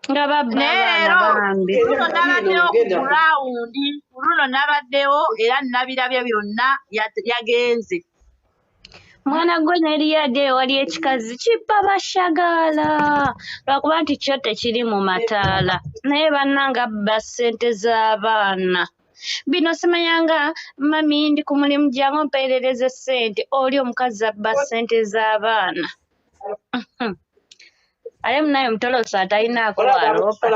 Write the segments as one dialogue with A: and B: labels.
A: nga babba abaana bambi.
B: Luno nabaddewo ku gurawundi, luno nabaddewo era nabirabye byonna yagenze.
A: Mwana gwe n'eriyadde ewali ekikazi kibba bashagaala lwakuba nti kyo tekiri mu mataala naye bannanga abba ssente z'abaana. Bino simanyanga mami ndi ku mulimu jangu mpeerereze ssente oli omukazi abba ssente z'abaana. Ale munaye mutolosa atalinaako aloopa.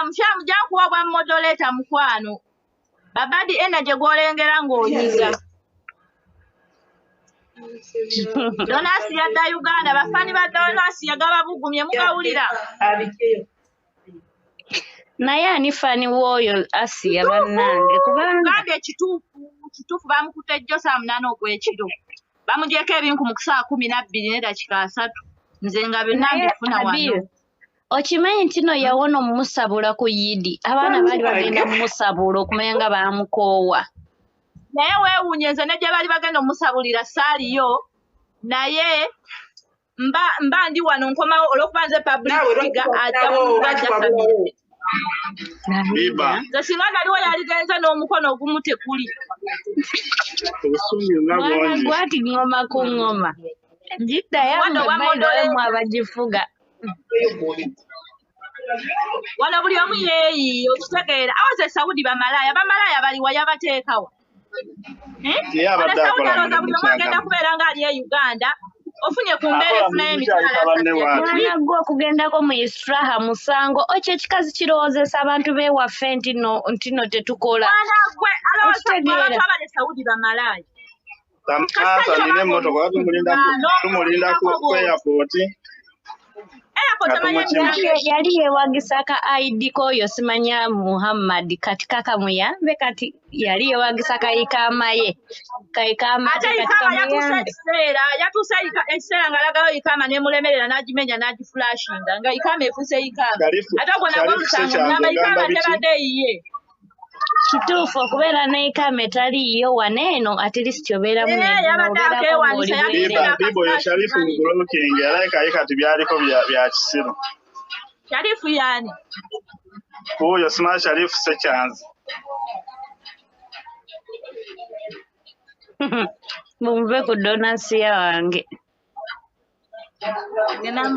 B: Mukyamu jankuwa bwa modoleta mukwano. Babadi energy gw'olengera ng'onyiga. Donasi yadda Uganda bafani ba donasi yagababugumye mugawulira.
A: Naye ani fani w'oyo Asiya bannange kubanga
B: ekituufu bamukutte jjo saa 8 ogw'ekiro. Bamugyeko ebinku mu kusaawa 12:03 nze nga byonna mbifuna wano.
A: Okimanyi nti no yawona omumusabula ku Yidi abaana baali bagenda mumusabula okumanya nga baamukoowa.
B: Naye weewuunye nze ne gye bali bagenda omusabulira saaliyo naye mba ndi wano nkomawo olw'okuba nze public figure ajja mubajja famire. Nze singa naliwo yaligenze n'omukono ogumu tekuli.
A: Mwana gwati ngoma ku ngoma. Jiddayo mu abagifuga.
B: Wano buli omu yeeyi okitegeera awoze Saudi bamalaaya baliwa yabateekawa. Saudi buli omu agenda kubeera ng'ali e Uganda ofunye ku mbeera efunayo emitwalo.
A: Mwana gwe okugendako mu Israha musango ekyo ekikazi kirowoozesa abantu b'ewaffe nti no tetukola.
B: Mwana gwe alowooza abantu abali Saudi bamalaaya.
C: Nina emmotoka tumulinda ku airport.
A: Yali yeewagisa ka ID k'oyo simanya Muhammad kati kakamuyambe kati yali yeewagisa kayikaama ye. Kayikaama kati kamuyambe.
B: Yatuuse ekiseera ng'alagayo ikaama n'emulemerera n'agimenya n'agiflashinga nga ikaama efuuse ikaama. Ate ogwo nagwo omusango ngamba ikaama tebadde eyiye.
A: Kituufu okubeera n'ikaama etaliiyo wano eno at least obeeramu
C: Bibo ye Sharifu Gulookingi alaikaye kati byaliko bya kisiru.
B: Sharifu yani?
C: Kuyo sima Sharifu Sekyanzi.
A: Mumuve ku donasiya wange.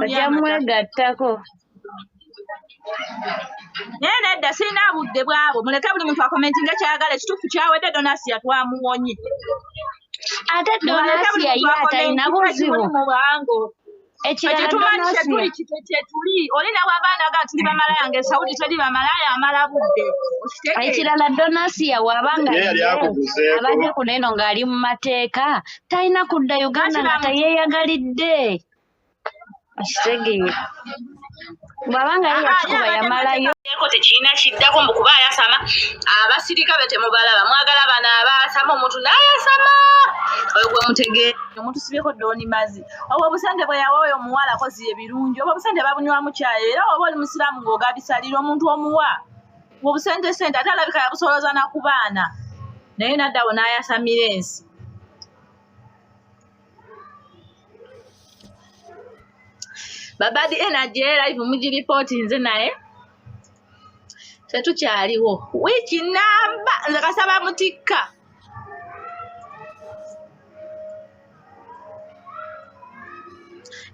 A: Ojja mwegattako.
B: Naye nedda sirina budde bwabo muleke buli muntu akomentinga kyayagala ekituufu kyawedde donasiya twamuwonye.
A: Ate donasiya ye atalina buzibu.
B: Ekirala donasiya kyetuli oli nawe abaana aga tuli bamalaaya nga Saudi teri bamalaaya amala budde.
A: Ekirala donasiya wabanga abadde kuno eno ng'ali mu mateeka talina kudda Uganda nga teyeeyagalidde. Ekitegeere. Bwabanga yeyakikuba yamalayo
B: tekirina kiddako mbu kuba ayasama abasirika be temubalaba mwagala bano abasama omuntu n'ayasama oyo gwe mutegeera omuntu sibyeko dooni mazi obwo obusente bwe yawa oyo omuwala akozi ebirungi obwo obusente babunywamu kyayo era oba oli musiraamu ng'ogabisalira omuntu omuwa obwo obusente ate alabika yabusolooza na ku baana naye naddawo n'ayasamira ensi. Babadi energy live mugiripooti nze naye tetukyaliwo wiiki namba nze kasaba mutikka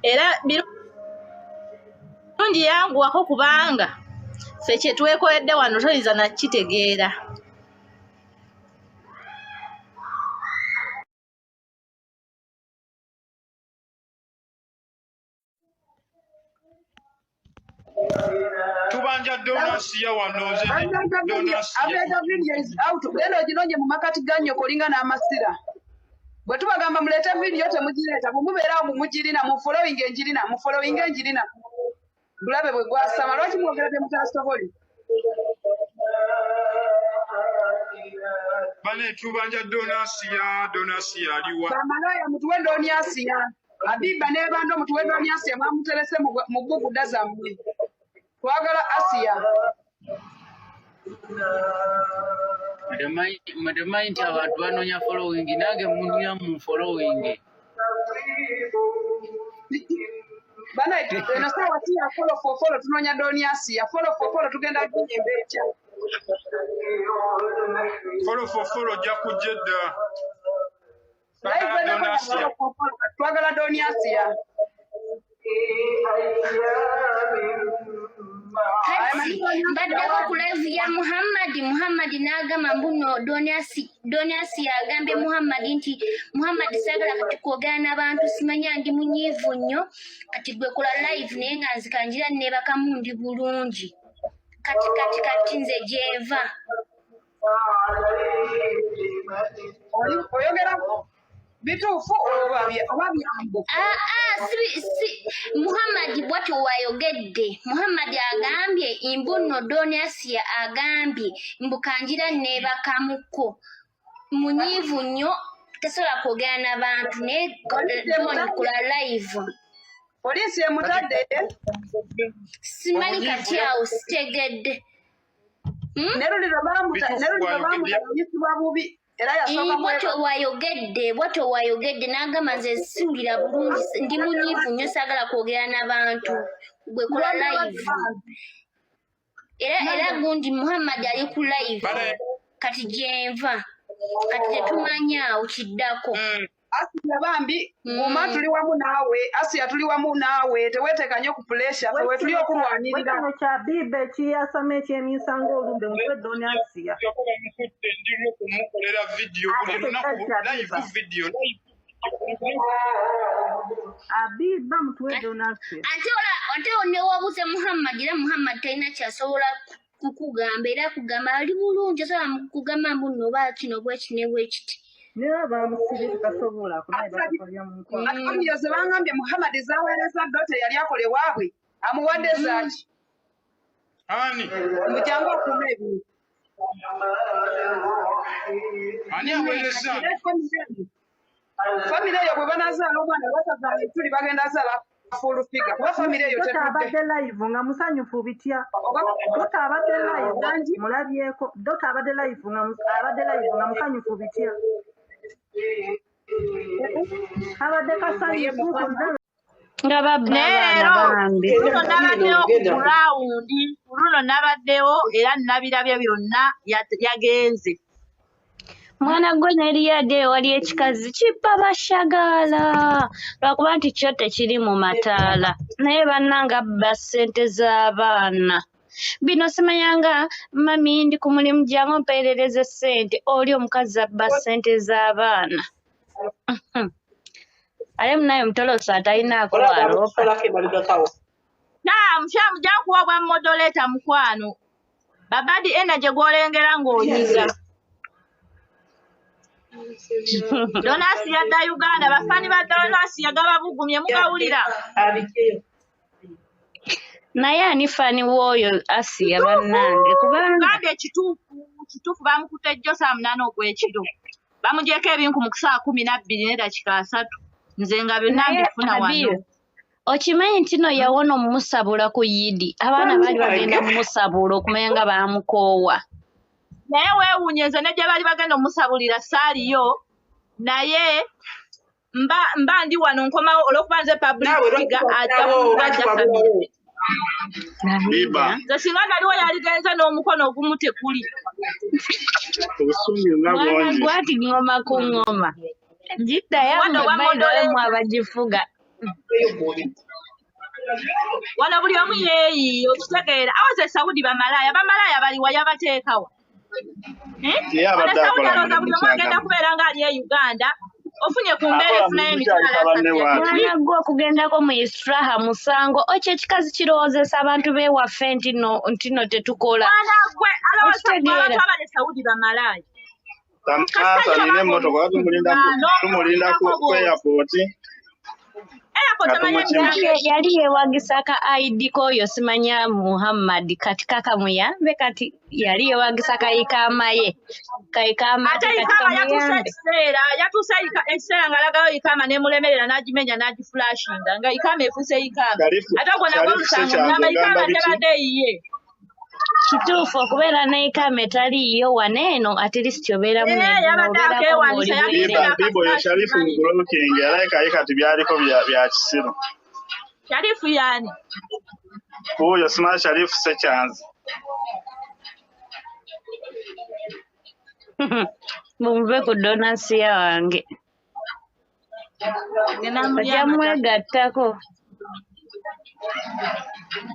B: era birungi yanguwako kubanga ffe kyetwekoledde wano toyinza nakitegeera.
D: Tubanja donasiya wano nze
E: donasiya video is out lero ginonye mu makati ganyo kolinga n'amasira bwe tubagamba mulete video temugireta bumubeerawo mumugirina mu following enjirina bulabe bwe gwasama lwaki mwogera bye mutasoboli
D: bane tubanja donasiya aliwa
E: bamalaya mutuwe donasiya Abiba nebando mutuwe donasiya mwamuterese mu bbuguda zammwe twagala Asiya.
F: Madamanyi nti abantu banoonya following nange munya mu following.
E: Bana eno sawa ti ya follow tunonya doni Asiya follow tugenda kujembe ekya
D: Follow jakujeda.
E: live
D: Bakadaama Basanyuse.
E: twagala doni Asiya
G: Kati mbaddeko ku live ya Muhammad n'agamba mbuno Doniasi yagambye Muhammad nti Muhammad saagala kati kwogera n'abantu simanya ndi munyiivu nnyo kati gwe kola live naye nga nzikanjira neebakamu ndi bulungi kati nze gyeva
E: oyogera bituufu oba byambo
G: si Muhammad bwatyo wayogedde Muhammad agambye imbuno Doniasi agambye mbukanjira neebakamuko munyiivu nnyo tasobola kwogera n'abantu naye kola live
E: poliisi emutadde
G: simanyi kati awo sitegedde
E: neruliro bamutayisibwa bubi era
G: bwatyo wayogedde n'agamba nze siwulira bulungi ndi munyiivu nnyo saagala kwogera n'abantu gwe kola live era gundi Muhammad ali ku live kati gyenva kati tetumanya awo kiddako
E: Asiya bambi guma tuli wamu naawe Asiya tuli wamu naawe teweteeka nnyo ku pressure tewe tuli okulwanirira
H: kino kya bibe kiyasama ekyemisango olumbe mutwe Doniasi
D: Ndiro kumukolera video buli lunaku live video.
H: abiba mutwe Doniasi
G: ate newabuze Muhammad era Muhammad talina kyasobola kukugamba era kugamba ali bulungi asobola kugamba mbuno oba kino bwekiti
H: niba bamusibye tasobola kunaye
E: akamyoze bangambye Muhammad zaweereza dote yali akole waabwe amuwadde zaaki
D: Ani
E: mujjangu okuuma ebintu
D: ani aweereza
E: famire eyo bwe banazaala omwana batazaala etuli bagenda zaala full figure kuba famire eyo
H: abadde live nga musanyufu bitya Dota abadde live mulabyeko Dota abadde live nga musanyufu bitya abadde kasanyufu
A: nga babba abaana bambi
B: luno nabaddewo ku gurawundi luno nabaddewo era nabirabyo byonna yagenze
A: mwana gwe neriyadde ewali ekikazi kippa bashagaala lwakuba nti kyo tekiri mu mataala naye bannanga bba ssente z'abaana bino simanyanga mami ndi ku mulimu jangu mpeerereze ssente oli omukazi abba ssente z'abaana ale munaye mutolosa atalinaako aloopa
B: mushamu jankuwa bwa modoleta mukwano babadi energy gwolengera ng'onyiga Donasi yadda Uganda bafani ba Donasi yagababugumye mukawulira
A: naye ani fani w'oyo Asiya bannange kubanga
B: gambye ekituufu bamukutte ejjo saa 8 ogw'ekiro bamugyeko ebinku mu 12:03 nze nga byonna mbifuna wano
A: okimanyi nti no yawona omumusabula ku yidi abaana baali bagenda mumusabula okumanya nga baamukoowa
B: naye weewuunye nze ne gye bali bagenda omusabulira saaliyo naye mba ndi wano nkomawo olw'okuba nze public figure ajja mubajja famire nze singa naliwo yaligenze n'omukono ogumu tekuli
A: mwana gwati ngoma ku ngoma jiddayo mwebaidolemu abagifuga
B: wano buli omu yeeyi okitegeera awoze Saudi bamalaaya baliwa yabateekawa Saudi alooza buli omu agenda kubeera ng'ali e Uganda ofunye ku mbeera efunayo
A: mwana gwe okugendako mu Israha musango okyo ekikazi kirowoozesa abantu b'ewaffe nti no tetukola
B: mwana gwe alowooza abantu abali Saudi bamalaaya
C: nina emmotoka tumulinda ku airport
A: yali yeewagisa ka ID k'oyo simanya Muhammad kati kakamuyambe kati yali yeewagisa kayikaama ye kayikaama
B: ate ikaama yatuuse ekiseera ng'alagayo ikaama n'emulemerera n'agimenya n'agiflashinga nga ikaama efuuse ikaama ate ogwo nagwo omusango mulamba ikaama tebadde eyiye
A: kituufu okubeera n'ikaama etaliiyo wano eno at least obeeramu
C: bibo ye Sharifu Gulooking alabika ye kati byaliko bya kisiru
B: Sharifu yani.
C: Huyo sima Sharifu Sechanzi.
A: Mumve ku donasiya wange. Ojja mwegattako.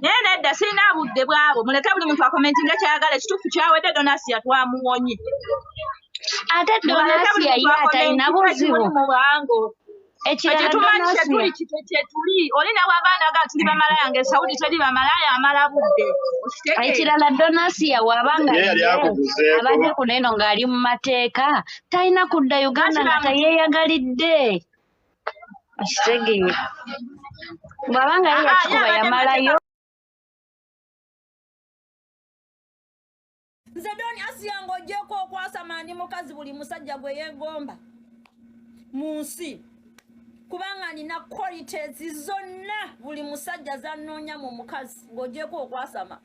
B: Nedda sirina budde bwabo muleke buli muntu akomentinga kyayagala ekituufu kyawedde donasiya twamuwonye.
A: Ate donasiya ye atalina buzibu. Ekirala donasiya
B: tuli olina bw'abaana tuli bamalaya ng'esawudi teri bamalaya amala budde.
A: Ekirala donasiya wabanga abadde kuno eno ng'ali mu mateeka talina kudda Uganda nga teyeeyagalidde. Ekitegeere. Bw'abanga ye yakikuba yamalayo.
I: Nze donasiya ng'oggyeko okwasama ndi mukazi buli musajja gwe yeegomba mu nsi. Kubanga nina qualities zonna buli musajja zannoonya mu mukazi ng'oggyeko okwasama.